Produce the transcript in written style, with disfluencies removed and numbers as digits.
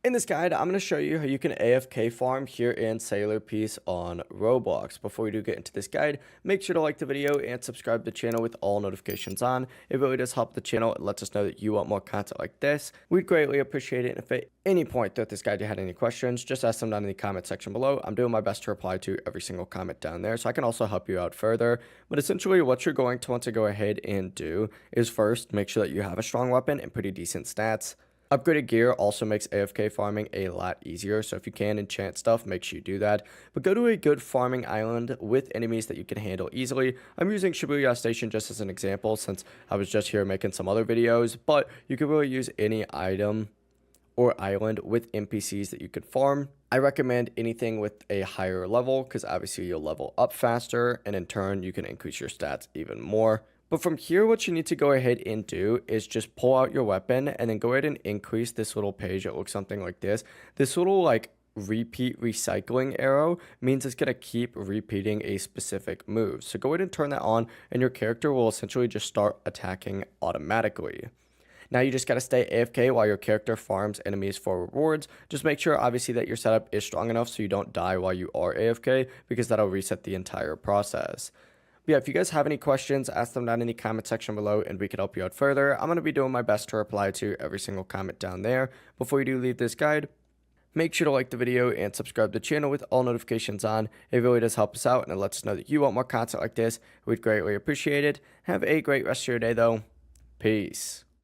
In this guide, I'm going to show you how you can AFK farm here in Sailor Piece on Roblox. Before we do get into this guide, make sure to like the video and subscribe to the channel with all notifications on. It really does help the channel. It lets us know that you want more content like this. We'd greatly appreciate it. And if at any point throughout this guide you had any questions, just ask them down in the comment section below. I'm doing my best to reply to every single comment down there, so I can also help you out further. But essentially what you're going to want to go ahead and do is first make sure that you have a strong weapon and pretty decent stats. Upgraded gear also makes AFK farming a lot easier, so if you can enchant stuff, make sure you do that. But go to a good farming island with enemies that you can handle easily. I'm using Shibuya Station just as an example since I was just here making some other videos, but you can really use any item or island with NPCs that you could farm. I recommend anything with a higher level because obviously you'll level up faster and in turn you can increase your stats even more. But from here, what you need to go ahead and do is just pull out your weapon and then go ahead and increase this little page. It looks something like this. This little like repeat recycling arrow means it's going to keep repeating a specific move. So go ahead and turn that on and your character will essentially just start attacking automatically. Now you just got to stay AFK while your character farms enemies for rewards. Just make sure obviously that your setup is strong enough so you don't die while you are AFK because that'll reset the entire process. But yeah, if you guys have any questions, ask them down in the comment section below and we can help you out further. I'm going to be doing my best to reply to every single comment down there. Before you do leave this guide, make sure to like the video and subscribe to the channel with all notifications on. It really does help us out and it lets us know that you want more content like this. We'd greatly appreciate it. Have a great rest of your day though. Peace.